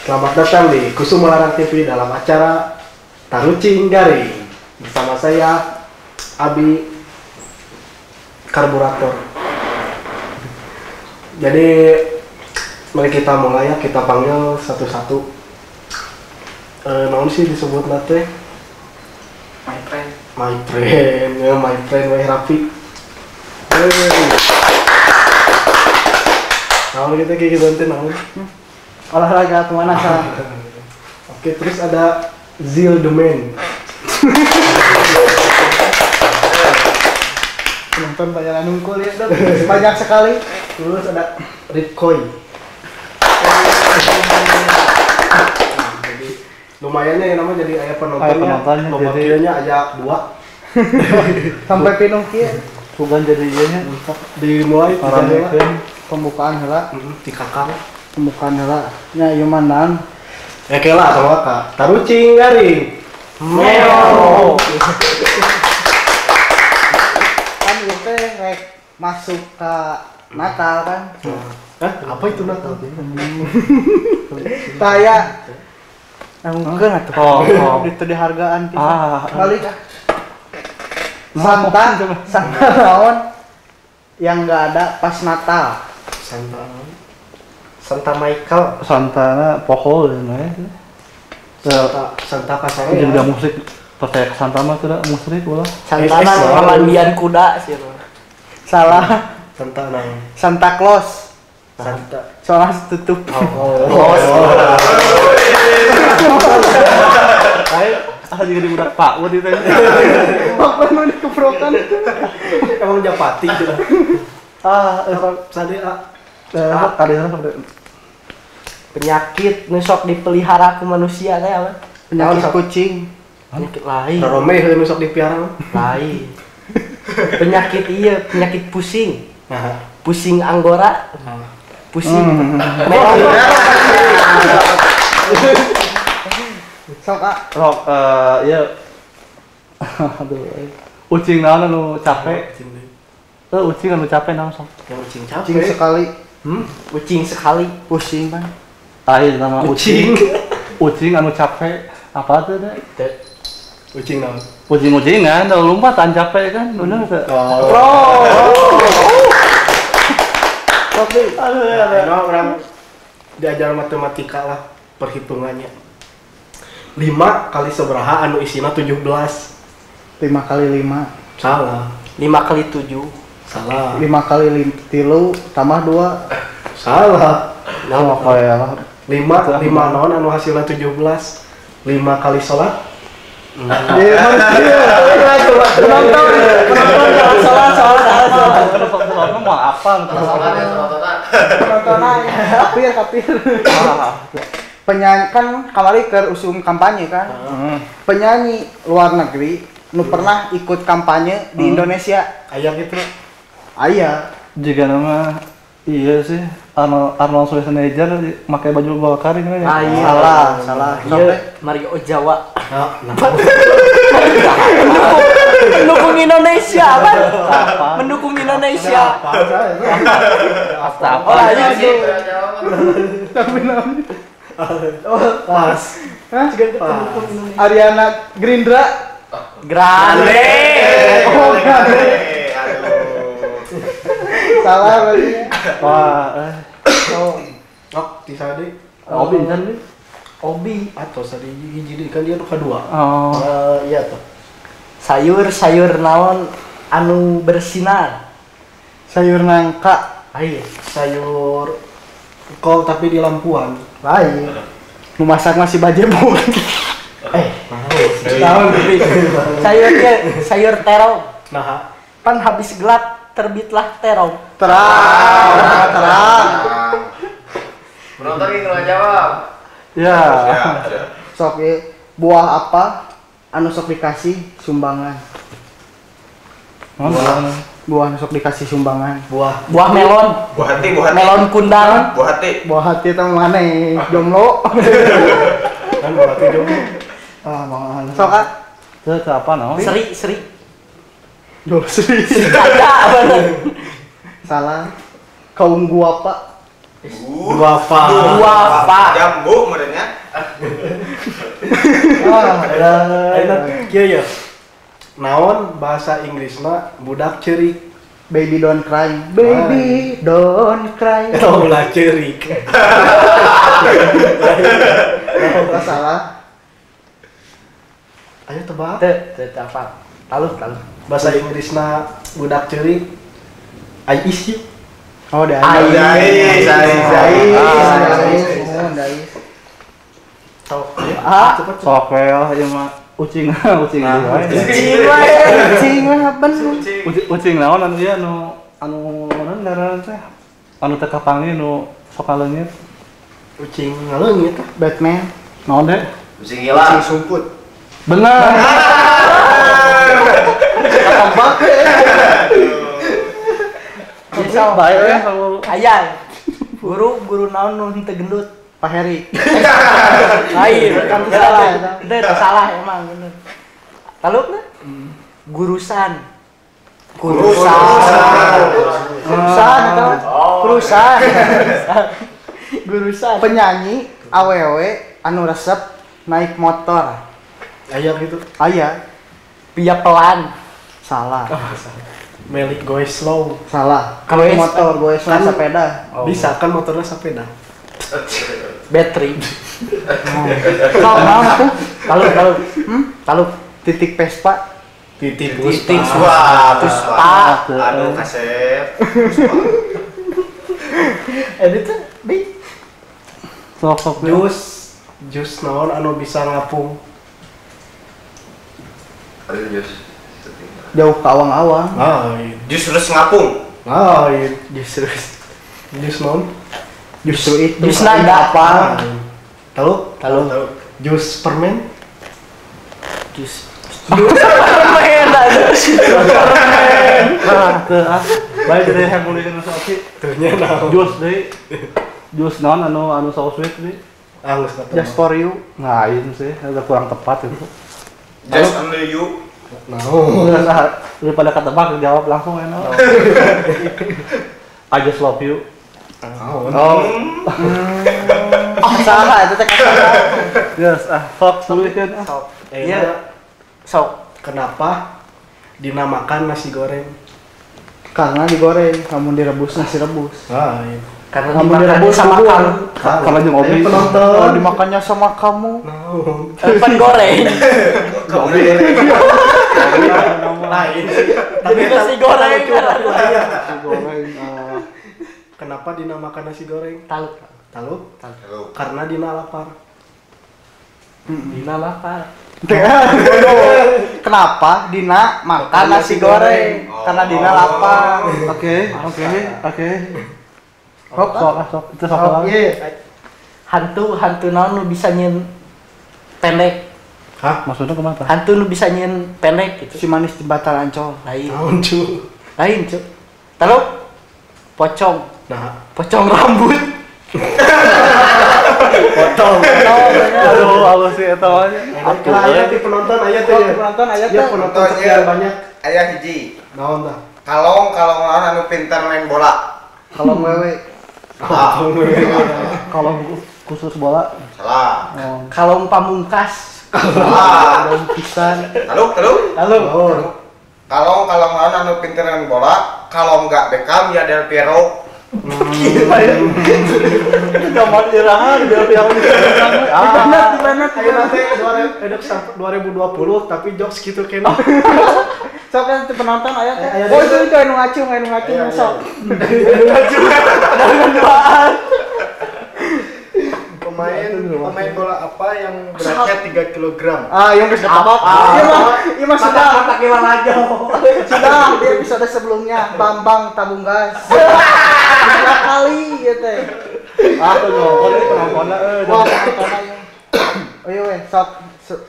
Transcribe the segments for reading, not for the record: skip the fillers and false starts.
Selamat datang di Kusuma Larang TV dalam acara Tarucing Garing. Bersama saya Abi Karburator. Jadi mari kita mulai ya, kita panggil satu-satu. Naon sih disebut nate? My friend. My friend, wah Rafi. Naon kita kayak gitu nanti naon? Olahraga pemanasan. Oke, terus ada Zil the Man. Penonton bayaran nungkul ya, Dok. Banyak sekali. Terus ada Ripkoi. Jadi lumayannya ya namanya jadi ayah penontonnya. Penontonnya ayah 2. Sampai pinuh kieu. Bukan jadi ianya Dimulai paramekeun Pembukaan heula. di kakang. Pembukaan heula. Nya ieu mah naon? Ya kela sama Kak. Tarucing Garing. Meo. Kan ieu teh rek masuk ke Natal kan. Apa itu Natal? Taya mungkin atuh. Oh. Itu dihargaan pisan. Ah. Balik. Santa naon yang enggak ada pas Natal. Santa Michael. Santana pohon ya. Santa Kasare. Jadi enggak musik percaya ke Santa mah tidak musrik ulah. Santana pemandian kuda sih. Salah. Santa nang. Santa Claus. Santa. Soalnya tutup. Juga di budak Pak Wudi teh. Apa nu dikeprokan? Emang Japati gitu. Tadi penyakit nusok dipelihara ku manusia teh apa? Penyakit kucing. Penyakit lain. Rome heuh nusok dipiara. Lain. Penyakit iya, penyakit pusing. Nah, Pusing anggora. Pusing. Sok Rok ya. Aduh. Ucing naon anu capek? Ucing anu capek naon sok? yang ucing kucing capek. sekali Kucing sekali. pusing kan. Lain nama Ucing. Ucing anu capek. Apa tuh teh? Ucing naon? Ucing-ucingan, lompatan capek kan, bener teh. Tapi Nah, orang diajar matematika lah perhitungannya. 5 kali sebraha anu isina 17. 5 kali 5. Salah. 5 kali 7. Salah. 5 kali 3 tambah 2. Salah. Nah, apa ya lah. 5 naon anu hasilna 17. 5 kali salat. Penonton salah. Soalnya mau apa? Penonton kapir. Penyanyi kan kamari ke usum kampanye kan. Penyanyi luar negeri nu pernah ikut kampanye di Indonesia. Aya gitu. Aya. Jika nama iya sih Arnold Schwarzenegger pakai baju bawa karing kan ya. Salah. Iya, Mario Ozawa. Nah, Mendukung Indonesia, kan? Mendukung Indonesia. Apa sih? pas. Hah? Pas. Ariana Grindra. Grande. Oh, Grande. Salah berarti. Wah, Di sade Obi kan nih. Obi. atau sade hiji kan dia nu kadua. Oh, Iya tuh. Sayur naon anu bersinar. Sayur nangka. Ayo. Sayur kol tapi di lampuan. Lain. Nu masak masih bajebon. Tahun sayurnya sayur terong. Nah, Pan habis gelap terbitlah terong. Terang. Penonton ini kalau jawab. ya. Sok buah apa anu sok dikasih sumbangan? Buah anu sok dikasih sumbangan. Buah melon. Buah hati. Melon kundang. Buah hati. Buah hati teh maneh jomblo. kan berarti dong. Mahal. Sok Itu apa no? Seri. Dosi. Ada bener. Salah. Kaum gua pak. Duafa. Duafa. Jambu merenya. Ayeuna kieu ya. Naon bahasa Inggrisna budak ceurik. Baby don't cry. Baby don't cry. Eta ulah ceurik. Enggak salah. Ayo tebak. Teu apa. Taluh. Bahasa Inggrisna budak ceurik. I is you. Oh, Dais. Dais. Tahu. Cepet. Sok we lah ieu mah ucing ucing deui wae. Cing mah bener. Ucing naon anu ieu anu naon ngaranna teh? Anu teu kapangi nu sok kaleungit. Kucing ngaleungit. Batman. Naon deh? Kucing hilang. Sumput. Bener. Kompak. Bisa Bae we kalau aya. Guru naon nu henteu gendut. Pak Heri. Lain, kan salah. Itu salah emang bener. Talukna? Gurusan. Gurusan. Penyanyi awewe anu resep naik motor. Aya gitu. Aya. Via pelan. Salah. Melik goes slow. Salah. Goes. Motor goes Kan- sepeda. Bisa kan motornya sepeda. Battery. Kau mau tuh? Taluk. Titik Vespa. Titik Titik Wah, Puspa. Anu kasep. Itu bi. sok we. Jus naon anu bisa ngapung. Aduh, Jus. Jauh ke awang-awang. Jus terus ngapung. Jus naon? Justru itu. Jus naga. Apa? Tahu? Tahu. Jus permen? Jus permen aja. Bae jadi yang mulai nu sok Tuhnya naon? jus deui. Jus naon anu sok sweet deui. Geus kata. Just for you. Ngain sih, agak kurang tepat itu. Just only you. Naon? Daripada ketebak jawab langsung enak. I just love you. Naon? Salah itu teh kata. Yes, sok sulikeun. Iya. Sok. Kenapa dinamakan nasi goreng? Karena digoreng, namun direbus nasi rebus. Iya. Karena Namun dimakan direbus sama bubur. kamu. Kalau jeung obi. Penonton. Kalau dimakannya sama kamu. Naon? Pan goreng. Lain. Tapi nasi goreng. Goreng. Kenapa dinamakan nasi goreng? Taluk. Tahu? Halo. Karena dina lapar. Dina lapar. Kenapa Dina makan nasi goreng? Karena Dina lapar. Oke. Sok. Itu sok Oh, lagi. iya. Hantu naon nu bisa nyeun pendek. Hah? Maksudnya kemana? Hantu nu bisa nyeun pendek gitu. Si manis di Batal Ancol. Lain. Naon cu? Lain, Cuk. Taluk. Pocong. Nah, Pocong rambut. potong. Aduh, halus sih eta mah. Nah, aya ti penonton aya teh. Oh, penonton aya Ya teh. penonton sekian banyak. Aya hiji. Naon tah? Kalong naon anu pinter main bola. Kalau wewe Kalau khusus bola. Salah. Kalong pamungkas. Salah. daun pisan. Halo. Halo. Kalau naon anu pinter main bola, kalau enggak Beckham ya Del Piero. Gambar irahan biar Di mana? Ayo nanti 2020 tapi jokes gitu kene. Sok kan penonton aya teh. Aya Oh, teh. itu anu ngacung sok. Pemain bola apa yang beratnya 3 kg? Ah, yang geus ketebak. Iya mah sudah. Mata kilan aja. Sudah di episode sebelumnya Bambang Tabunggas. Sudah kali ya teh. tuh nonton ini penontonnya Wah, penonton aja. Ayo weh, sok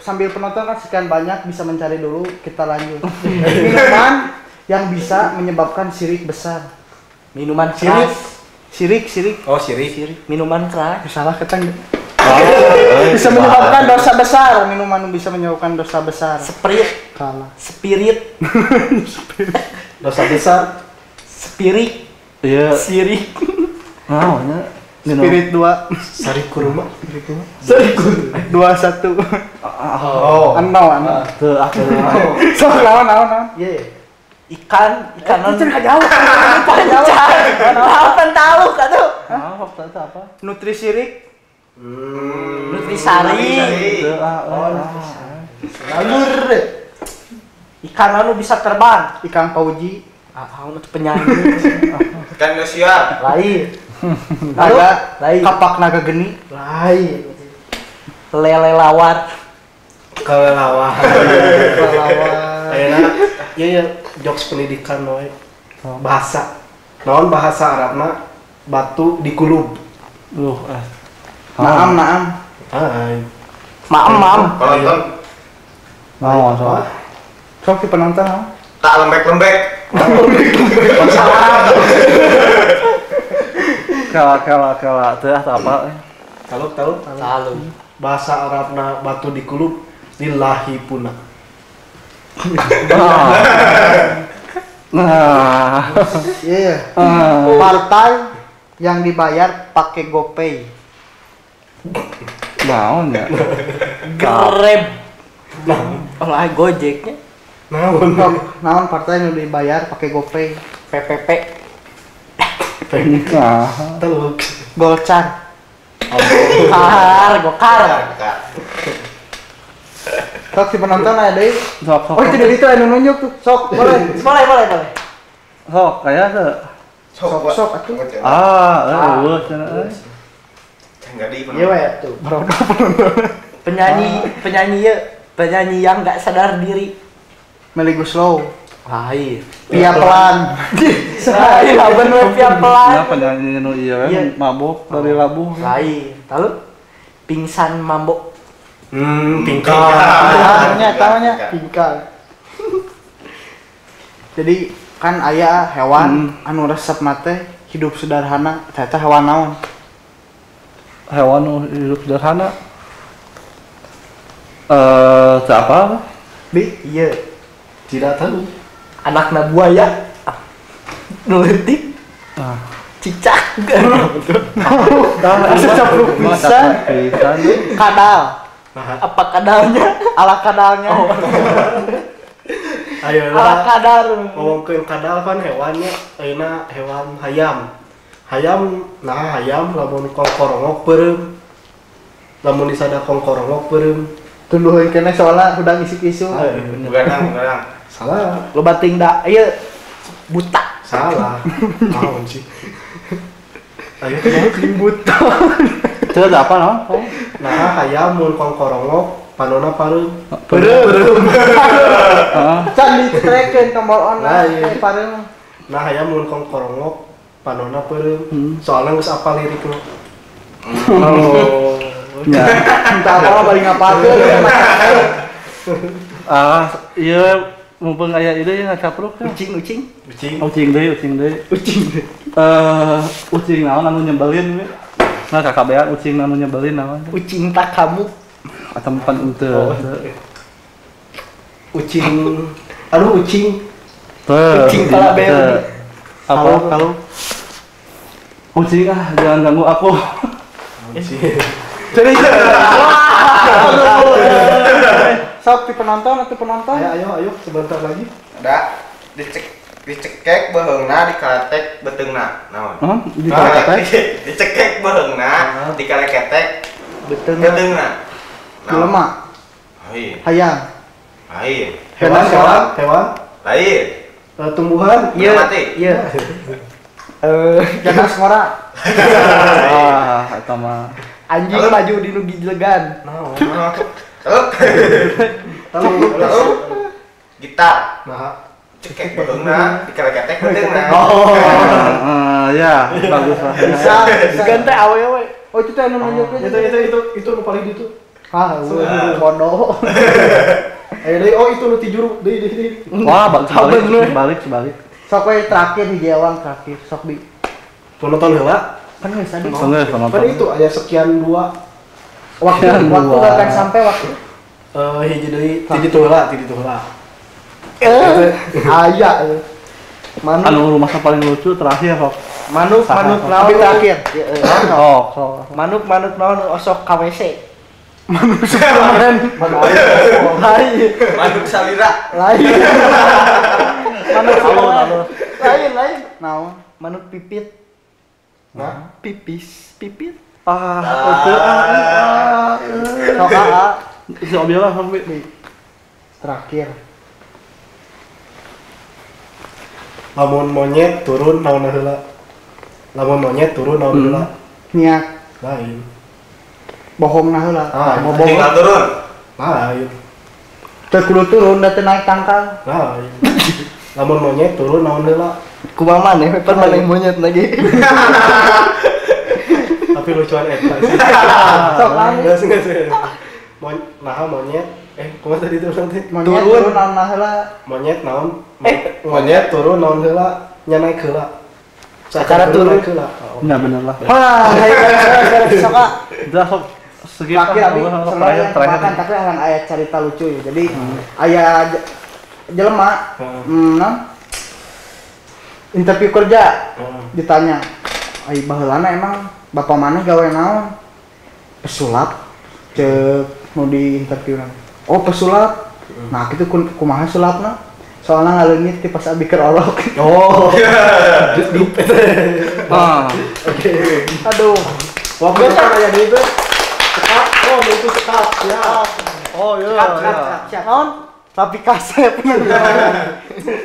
sambil penonton kan sekian banyak bisa mencari dulu, kita lanjut. Minuman yang bisa menyebabkan sirik besar. Minuman Sirik. keras. Sirik. Oh, sirik. Minuman keras. Salah ketang. Bisa menyebabkan dosa besar. Minuman yang bisa menyebabkan dosa besar. Spirit. Kalah. Spirit. Dosa besar. Spirit. iya Sirik. namanya Spirit 2. Sari kurma. 21. Oh. Ano. Teu aku. Sok naon. Iya. Ikan Itu nggak jauh. Apa tahu kan tuh? Ah, waktu itu apa? Nutrisirik. Nutrisari. Teu Lalur. Ikan anu bisa terbang. Ikan pauji. Anu tuh penyanyi. Kan Yosia. Lain. Naga. Lain. Kapak naga geni. Lain. Lele lawar. Kelelawar. Ayeuna ya jokes pendidikan we. Bahasa. Naon bahasa Arabna batu dikulub. Naam. Ah. Maam. Penonton Mau so. Sok si penonton naon? tak lembek-lembek. Kala teu apa? Tahu. Lalu. Bahasa Arabna batu dikulub lillahi puna. Nah. Iya. Partai yang dibayar pakai GoPay. Naon ya? Grab. Olah Gojeknya. Naon partai yang dibayar pakai GoPay? PPP. Nah. Teluk. Golcar. Gokar. Sok si penonton ada deui. Sok. Oh itu dari itu anu nunjuk tuh. Sok boleh. Boleh. Sok kayak teu. Sok atuh. Eueuh cenah euy. Enggak di Iya we tuh. Penyanyi yang nggak sadar diri. Meli Guslow. Lain. Pia pelan. Lain aben we pia pelan. Nah, penyanyi nu ieu Iya. kan mabuk dari labuh. Lain. Lalu pingsan mabok. Tingkah. Tawanya tingkal. Jadi kan aya hewan anu resep mate hidup sederhana, ternyata hewan naon? Hewan nu hidup sederhana. Apa? Iya. Tidak tahu. Anakna buaya. Nuletik. Cicak. Secapluk pisan. Kadal. Apa kadalnya? Ala kadalnya. Ayo Ala kadar. ngomongkeun kadal kan hewannya ayeuna hewan hayam. Hayam lamun kongkorongok beureum. Lamun disada kongkorongok beureum. Tunduheun keneh soalna hudang isik-isu. Begadang. Salah. Lo bating da ieu buta. Salah. Naon sih? Ayo Buta. Itu ada apa no? nah hayam mun kongkorongok panona pareum. Can ditrekeun tombol Nah, online iya. pareum. Nah hayam mun kongkorongok panona pareum. Soalna geus apal lirikna. Oh. Ya. Entah apa balik ngapakeun. Iya mumpung aya ide yang ngacapruk ya. Ucing. Ucing. Ucing deui. Ucing naon anu nyebelin we? Nah kakabean ucing anu nyebelin naon? Ucing tak kamu. Tempat teu. Ucing. Aduh ucing. Ucing pala beul. Apa kalau ucing jangan ganggu aku. Jadi sok di penonton atau penonton? Ayo sebentar lagi. Ada dicekek beheungna dikaletek beteungna. Naon? Di kata Dicekek beheungna dikaleketek Betul. beteungna. Jelema, Lain. hayam, Hewan. Lain. Tumbuhan. Iya. Mati. Iya. ganas ngora, eta mah. Anjing maju di nu gijlegan. Lalu gitar Nah, cekek beheungna dikaleketek beteungna. Ya, bagus lah. bisa. Ganti awewe. Oh itu teh anu nunjukeun. itu nu paling itu. Ah, bodoh. Ayo deui, oh itu nu ti juru. Deui. Wah, balik. Sok we terakhir hiji ewang terakhir sok bi. Penonton heula. Kan geus tadi. Tunggu Kan itu aya sekian dua. Waktu Dua. akan sampai waktu. Hiji deui, ti ditu heula. Aya. Mana Anu rumah paling lucu terakhir kok. Manuk Saha. naon? Tapi terakhir. Oh, so. Manuk naon osok KWC. Kemarin. Lain. Manuk salira. Lain. Manuk Alun. lain. Naon? Manuk pipit. Nah, Pipit. Sok aa. Si Obi lah sampai Terakhir. lamun monyet turun naon heula. Lamun monyet turun naon heula. Niat Lain. bohong nah heula. Mau Tinggal bohong. turun. Lain. Teu kudu turun da teu naik tangkal. Lain. Lamun monyet turun naon heula. Kumaha maneh permanen monyet lagi. Tapi lucuan eta sih. Sok lain. Geus. Monyet. Kumaha tadi itu nanti? Monyet turun naon nah heula. Monyet naon? Monyet turun naon heula? Nya naik heula. Sacara turun. naik heula. ya bener lah. Wah, sok aa. Udah sok segitu. Terakhir abi sebenarnya terakhir. makan tapi akan aya cerita lucu ya. Jadi aya jelema interview kerja ditanya, "Ai baheulana emang bapak maneh gawe naon?" Pesulap. Cek nu di interview na. Oh, pesulap. Nah, kitu kumaha sulapna? Soalnya ngaleungit ti pas abi keur olok. Oh. Oke. Aduh. Waktu itu aya di itu. Sekap, itu sekap ya. Oh iya. Siap. Naon? Tapi kasep.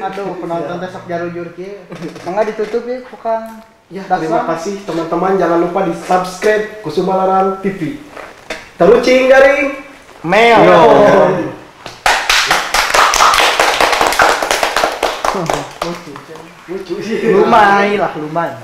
Aduh, penonton teh sok jarujur kieu. Mangga ditutup ya, bukan. Ya, terima kasih teman-teman. Jangan lupa di subscribe Kusumalaran TV. Terucing garing. Meo. Lucu sih. Lumayan lah, lumayan.